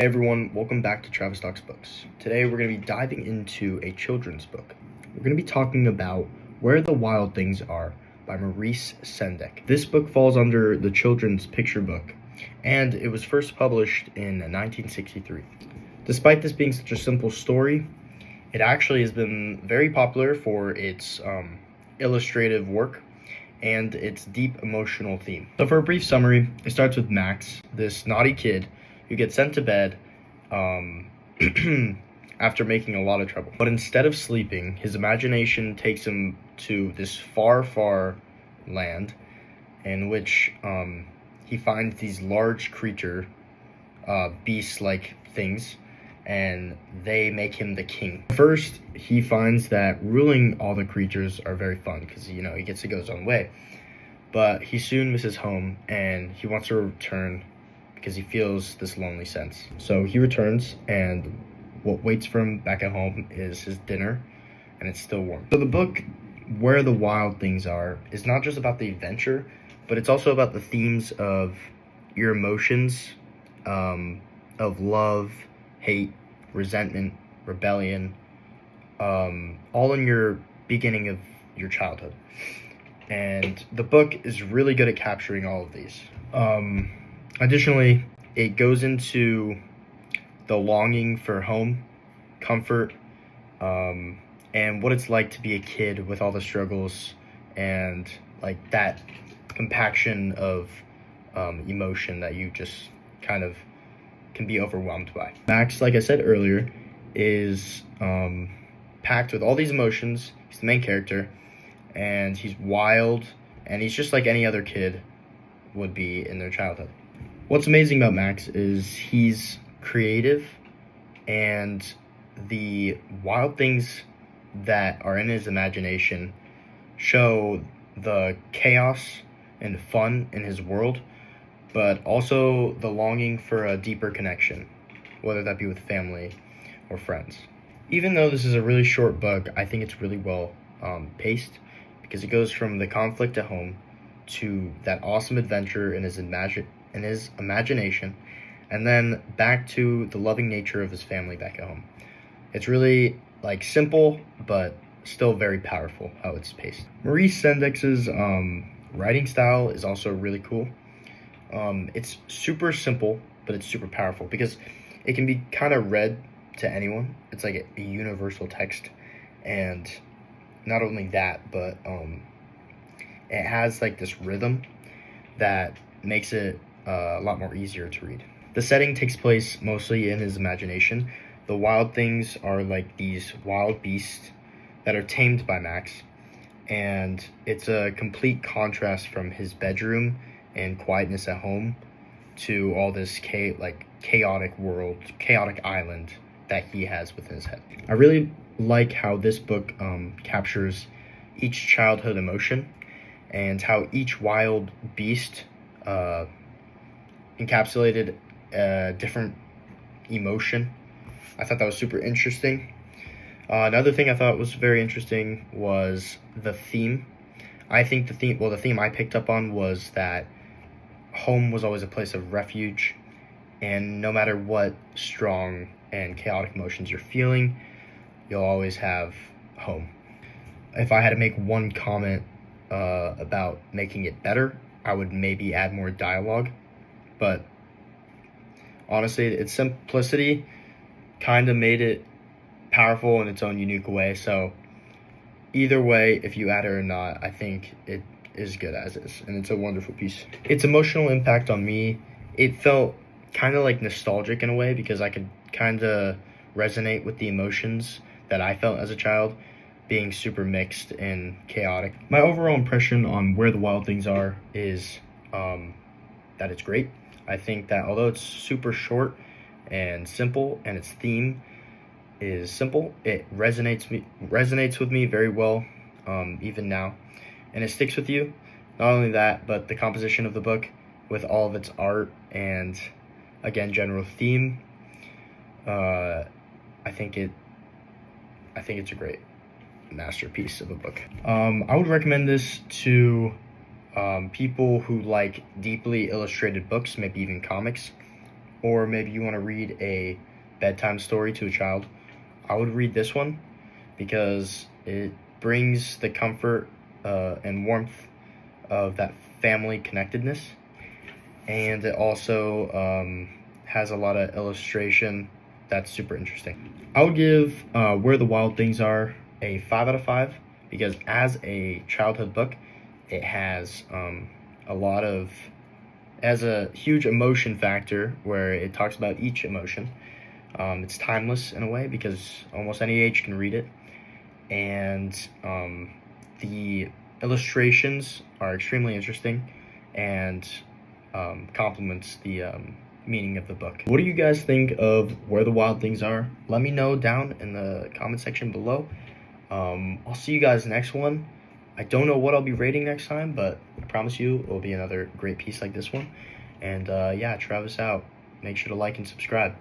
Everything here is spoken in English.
Hey everyone, welcome back to Travis Talks Books. Today we're going to be diving into a children's book. We're going to be talking about Where the Wild Things Are by Maurice Sendak. This book falls under the children's picture book, and it was first published in 1963. Despite this being such a simple story, it actually has been very popular for its illustrative work and its deep emotional theme. So for a brief summary, it starts with Max, this naughty kid who gets sent to bed after making a lot of trouble. But instead of sleeping, his imagination takes him to this far, far land in which he finds these large creature, beast-like things, and they make him the king. First, he finds that ruling all the creatures are very fun because, he gets to go his own way. But he soon misses home, and he wants to return because he feels this lonely sense. So he returns, and what waits for him back at home is his dinner, and it's still warm. So the book, Where the Wild Things Are, is not just about the adventure, but it's also about the themes of your emotions, of love, hate, resentment, rebellion, all in your beginning of your childhood. And the book is really good at capturing all of these. Additionally, it goes into the longing for home, comfort, and what it's like to be a kid with all the struggles and like that compaction of emotion that you just kind of can be overwhelmed by. Max, like I said earlier, is packed with all these emotions. He's the main character, and he's wild, and he's just like any other kid would be in their childhood. What's amazing about Max is he's creative, and the wild things that are in his imagination show the chaos and fun in his world, but also the longing for a deeper connection, whether that be with family or friends. Even though this is a really short book, I think it's really well paced because it goes from the conflict at home to that awesome adventure in his imagination, and then back to the loving nature of his family back at home. It's really simple, but still very powerful how it's paced. Maurice Sendak's writing style is also really cool. It's super simple, but it's super powerful because it can be kind of read to anyone. It's like a universal text, and not only that, but it has this rhythm that makes it a lot more easier to read. The setting takes place mostly in his imagination. The wild things are like these wild beasts that are tamed by Max, and it's a complete contrast from his bedroom and quietness at home to all this chaotic world, chaotic island that he has within his head. I really like how this book captures each childhood emotion and how each wild beast encapsulated a different emotion. I thought that was super interesting. Another thing I thought was very interesting was the theme. I think the theme I picked up on was that home was always a place of refuge, and no matter what strong and chaotic emotions you're feeling, you'll always have home. If I had to make one comment about making it better, I would maybe add more dialogue, but honestly, its simplicity kind of made it powerful in its own unique way. So either way, if you add it or not, I think it is good as is, and it's a wonderful piece. Its emotional impact on me, it felt kind of nostalgic in a way because I could kind of resonate with the emotions that I felt as a child, being super mixed and chaotic. My overall impression on Where the Wild Things Are is that it's great. I think that although it's super short and simple, and its theme is simple, it resonates with me very well, even now, and it sticks with you. Not only that, but the composition of the book with all of its art and, again, general theme, I think it's a great masterpiece of a book. I would recommend this to people who like deeply illustrated books, maybe even comics, or maybe you want to read a bedtime story to a child, I would read this one because it brings the comfort and warmth of that family connectedness, and it also has a lot of illustration that's super interesting. I would give Where the Wild Things Are a 5 out of 5 because as a childhood book, it has a huge emotion factor where it talks about each emotion. It's timeless in a way because almost any age can read it, and the illustrations are extremely interesting and complements the meaning of the book. What do you guys think of Where the Wild Things Are? Let me know down in the comment section below. I'll see you guys next one. I don't know what I'll be rating next time, but I promise you it will be another great piece like this one. And yeah, Travis out. Make sure to like and subscribe.